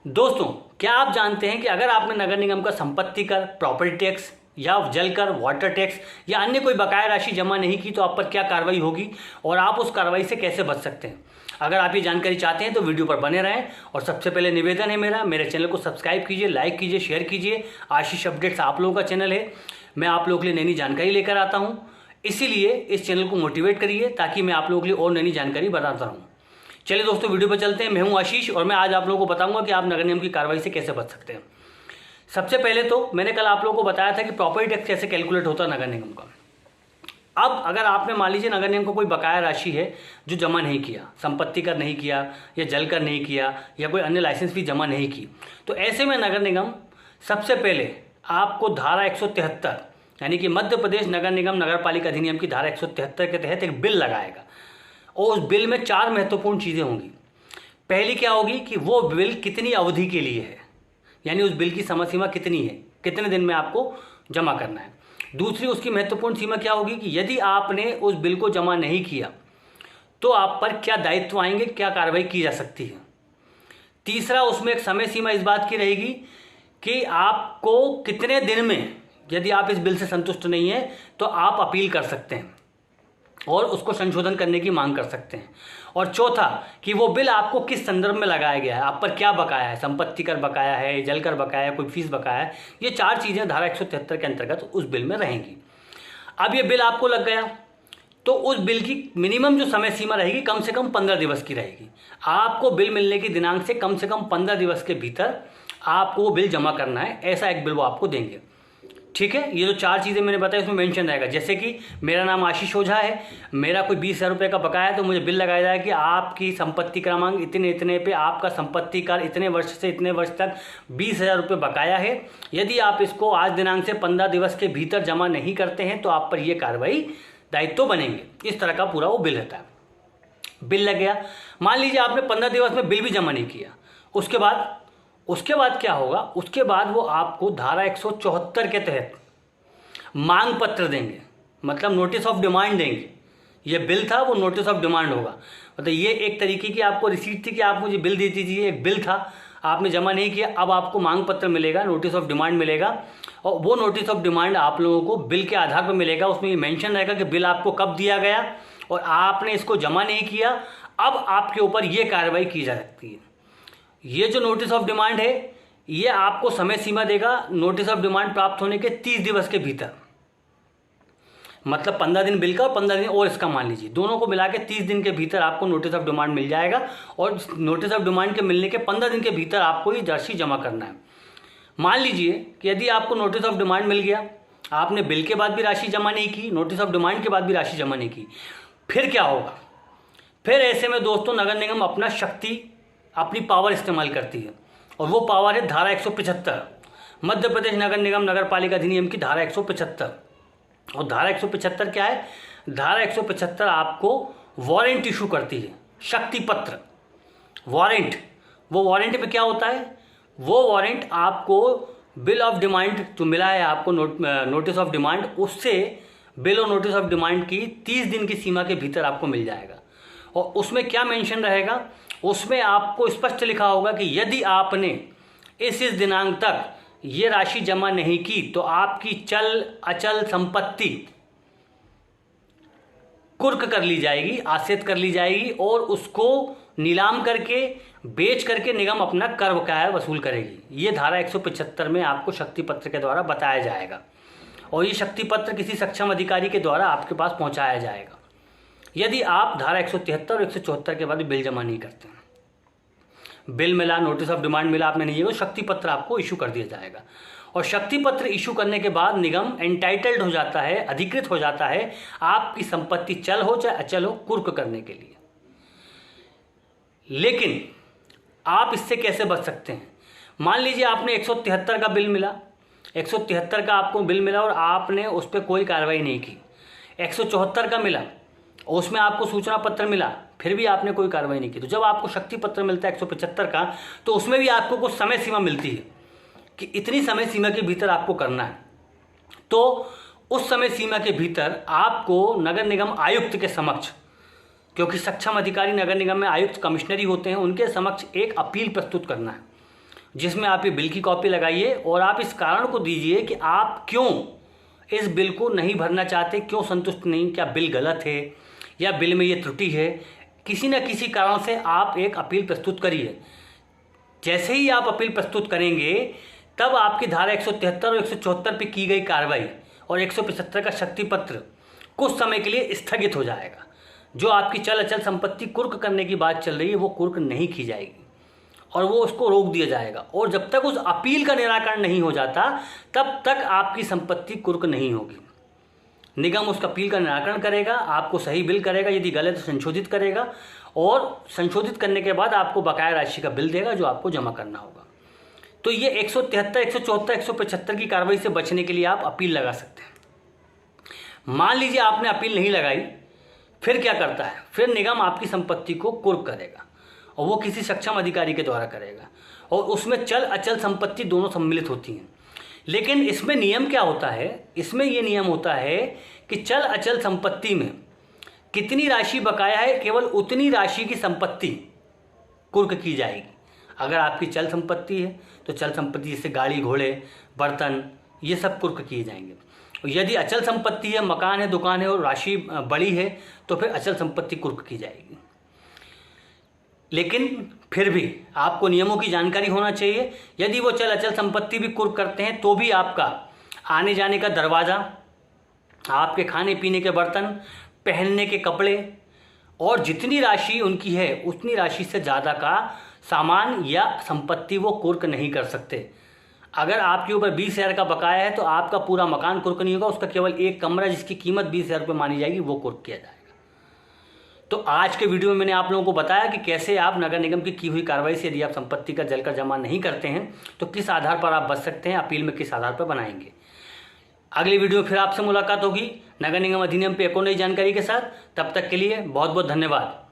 दोस्तों, क्या आप जानते हैं कि अगर आपने नगर निगम का संपत्ति कर, प्रॉपर्टी टैक्स या जल कर, वाटर टैक्स या अन्य कोई बकाया राशि जमा नहीं की तो आप पर क्या कार्रवाई होगी और आप उस कार्रवाई से कैसे बच सकते हैं। अगर आप ये जानकारी चाहते हैं तो वीडियो पर बने रहें। और सबसे पहले निवेदन है मेरे चैनल को सब्सक्राइब कीजिए, लाइक कीजिए, शेयर कीजिए। आशीष अपडेट्स आप लोगों का चैनल है, मैं आप लोगों के लिए नई जानकारी लेकर आता हूँ, इसीलिए इस चैनल को मोटिवेट करिए ताकि मैं आप लोगों के लिए और नई जानकारी बताता रहूँ। चलिए दोस्तों, वीडियो पर चलते हैं। मैं हूं आशीष और मैं आज आप लोगों को बताऊंगा कि आप नगर निगम की कार्रवाई से कैसे बच सकते हैं। सबसे पहले तो मैंने कल आप लोगों को बताया था कि प्रॉपर्टी टैक्स कैसे कैलकुलेट होता है नगर निगम का। अब अगर आपने मान लीजिए नगर निगम को कोई बकाया राशि है जो जमा नहीं किया, संपत्ति कर नहीं किया या जल कर नहीं किया या कोई अन्य लाइसेंस फी जमा नहीं की, तो ऐसे में नगर निगम सबसे पहले आपको धारा 173 यानी कि मध्य प्रदेश नगर निगम नगर पालिका अधिनियम की धारा 173 के तहत एक बिल लगाएगा। और उस बिल में 4 महत्वपूर्ण चीज़ें होंगी। पहली क्या होगी कि वो बिल कितनी अवधि के लिए है, यानी उस बिल की समय सीमा कितनी है, कितने दिन में आपको जमा करना है। दूसरी उसकी महत्वपूर्ण सीमा क्या होगी कि यदि आपने उस बिल को जमा नहीं किया तो आप पर क्या दायित्व आएंगे, क्या कार्रवाई की जा सकती है। तीसरा, उसमें एक समय सीमा इस बात की रहेगी कि आपको कितने दिन में, यदि आप इस बिल से संतुष्ट नहीं हैं तो आप अपील कर सकते हैं और उसको संशोधन करने की मांग कर सकते हैं। और चौथा कि वो बिल आपको किस संदर्भ में लगाया गया है, आप पर क्या बकाया है, संपत्ति कर बकाया है, जल कर बकाया है, कोई फीस बकाया है। ये 4 चीज़ें धारा 173 के अंतर्गत उस बिल में रहेंगी। अब ये बिल आपको लग गया तो उस बिल की मिनिमम जो समय सीमा रहेगी कम से कम 15 दिवस की रहेगी। आपको बिल मिलने की दिनांक से कम 15 दिवस के भीतर आपको वो बिल जमा करना है, ऐसा एक बिल वो आपको देंगे। ठीक है, ये जो 4 चीज़ें मैंने बताई उसमें मेंशन रहेगा, जैसे कि मेरा नाम आशीष ओझा है, मेरा कोई 20,000 रुपये का बकाया है तो मुझे बिल लगाया जाए कि आपकी संपत्ति क्रमांक इतने इतने पे आपका संपत्ति कर इतने वर्ष से इतने वर्ष तक 20,000 रुपये बकाया है। यदि आप इसको आज दिनांक से 15 दिवस के भीतर जमा नहीं करते हैं तो आप पर यह कार्रवाई दायित्व बनेंगे। इस तरह का पूरा वो बिल रहता है। बिल लग गया, मान लीजिए आपने 15 दिवस में बिल भी जमा नहीं किया, उसके बाद क्या होगा, उसके बाद वो आपको धारा 174 के तहत मांग पत्र देंगे, मतलब नोटिस ऑफ डिमांड देंगे। ये बिल था, वो नोटिस ऑफ डिमांड होगा। मतलब ये एक तरीके की आपको रिसीट थी कि आप मुझे बिल दे दीजिए, एक बिल था, आपने जमा नहीं किया, अब आपको मांग पत्र मिलेगा, नोटिस ऑफ डिमांड मिलेगा। और वो नोटिस ऑफ डिमांड आप लोगों को बिल के आधार पर मिलेगा। उसमें ये मेंशन रहेगा कि बिल आपको कब दिया गया और आपने इसको जमा नहीं किया, अब आपके ऊपर ये कार्रवाई की जा सकती है। ये जो नोटिस ऑफ डिमांड है ये आपको समय सीमा देगा नोटिस ऑफ डिमांड प्राप्त होने के 30 दिवस के भीतर, मतलब 15 दिन बिल का और 15 दिन और इसका मान लीजिए, दोनों को मिला के 30 दिन के भीतर आपको नोटिस ऑफ डिमांड मिल जाएगा। और नोटिस ऑफ डिमांड के मिलने के 15 दिन के भीतर आपको ये राशि जमा करना है। मान लीजिए कि यदि आपको नोटिस ऑफ डिमांड मिल गया, आपने बिल के बाद भी राशि जमा नहीं की, नोटिस ऑफ डिमांड के बाद भी राशि जमा नहीं की, फिर क्या होगा। फिर ऐसे में दोस्तों नगर निगम अपनी पावर इस्तेमाल करती है और वो पावर है धारा 175, मध्य प्रदेश नगर निगम नगर पालिका अधिनियम की धारा 175। और धारा 175 क्या है, धारा 175 आपको वारंट इशू करती है, शक्ति पत्र वारंट। वो वारंट में क्या होता है, वो वारंट आपको बिल ऑफ डिमांड जो मिला है आपको नोटिस ऑफ डिमांड, उससे बिल और नोटिस ऑफ डिमांड की 30 दिन की सीमा के भीतर आपको मिल जाएगा। और उसमें क्या मेंशन रहेगा, उसमें आपको स्पष्ट लिखा होगा कि यदि आपने इस दिनांक तक ये राशि जमा नहीं की तो आपकी चल अचल संपत्ति कुर्क कर ली जाएगी, आश्रित कर ली जाएगी और उसको नीलाम करके बेच करके निगम अपना कर बकाया वसूल करेगी। ये धारा 175 में आपको शक्ति पत्र के द्वारा बताया जाएगा और ये शक्ति पत्र किसी सक्षम अधिकारी के द्वारा आपके पास पहुंचाया जाएगा यदि आप धारा 173 और 174 के बाद बिल जमा नहीं करते हैं। बिल मिला, नोटिस ऑफ डिमांड मिला, आपने नहीं किया तो शक्ति पत्र आपको इशू कर दिया जाएगा। और शक्ति पत्र इशू करने के बाद निगम एंटाइटल्ड हो जाता है, अधिकृत हो जाता है आपकी संपत्ति चल हो चाहे अचल हो कुर्क करने के लिए। लेकिन आप इससे कैसे बच सकते हैं। मान लीजिए आपने 173 का बिल मिला, 173 का आपको बिल मिला और आपने उस पर कोई कार्रवाई नहीं की। 174 का मिला, उसमें आपको सूचना पत्र मिला, फिर भी आपने कोई कार्रवाई नहीं की। तो जब आपको शक्ति पत्र मिलता है 175 का, तो उसमें भी आपको कुछ समय सीमा मिलती है कि इतनी समय सीमा के भीतर आपको करना है। तो उस समय सीमा के भीतर आपको नगर निगम आयुक्त के समक्ष, क्योंकि सक्षम अधिकारी नगर निगम में आयुक्त कमिश्नरी होते हैं, उनके समक्ष एक अपील प्रस्तुत करना है। जिसमें आप ये बिल की कॉपी लगाइए और आप इस कारण को दीजिए कि आप क्यों इस बिल को नहीं भरना चाहते, क्यों संतुष्ट नहीं, क्या बिल गलत है या बिल में ये त्रुटि है। किसी न किसी कारण से आप एक अपील प्रस्तुत करिए। जैसे ही आप अपील प्रस्तुत करेंगे तब आपकी धारा 173 और 174 पे की गई कार्रवाई और 175 का शक्ति पत्र कुछ समय के लिए स्थगित हो जाएगा। जो आपकी चल अचल संपत्ति कुर्क करने की बात चल रही है वो कुर्क नहीं की जाएगी और वो उसको रोक दिया जाएगा। और जब तक उस अपील का निराकरण नहीं हो जाता तब तक आपकी संपत्ति कुर्क नहीं होगी। निगम उस अपील का निराकरण करेगा, आपको सही बिल करेगा, यदि गलत तो संशोधित करेगा और संशोधित करने के बाद आपको बकाया राशि का बिल देगा जो आपको जमा करना होगा। तो ये 173, 174, 175 की कार्रवाई से बचने के लिए आप अपील लगा सकते हैं। मान लीजिए आपने अपील नहीं लगाई, फिर क्या करता है, फिर निगम आपकी संपत्ति को कुर्क करेगा और वो किसी सक्षम अधिकारी के द्वारा करेगा और उसमें चल अचल संपत्ति दोनों सम्मिलित होती हैं। लेकिन इसमें नियम क्या होता है, इसमें ये नियम होता है कि चल अचल संपत्ति में कितनी राशि बकाया है केवल उतनी राशि की संपत्ति कुर्क की जाएगी। अगर आपकी चल संपत्ति है तो चल संपत्ति जैसे गाड़ी, घोड़े, बर्तन, ये सब कुर्क किए जाएंगे। यदि अचल संपत्ति है, मकान है, दुकान है और राशि बड़ी है तो फिर अचल संपत्ति कुर्क की जाएगी। लेकिन फिर भी आपको नियमों की जानकारी होना चाहिए। यदि वो चल अचल संपत्ति भी कुर्क करते हैं तो भी आपका आने जाने का दरवाज़ा, आपके खाने पीने के बर्तन, पहनने के कपड़े और जितनी राशि उनकी है उतनी राशि से ज़्यादा का सामान या संपत्ति वो कुर्क नहीं कर सकते। अगर आपके ऊपर 20,000 का बकाया है तो आपका पूरा मकान कुर्क नहीं होगा, उसका केवल एक कमरा जिसकी कीमत 20,000 रुपये मानी जाएगी वो कुर्क किया जाएगा। तो आज के वीडियो में मैंने आप लोगों को बताया कि कैसे आप नगर निगम की हुई कार्रवाई से यदि आप संपत्ति का जलकर जमा नहीं करते हैं तो किस आधार पर आप बच सकते हैं, अपील में किस आधार पर बनाएंगे। अगली वीडियो में फिर आपसे मुलाकात होगी नगर निगम अधिनियम पे एक और नई जानकारी के साथ। तब तक के लिए बहुत बहुत धन्यवाद।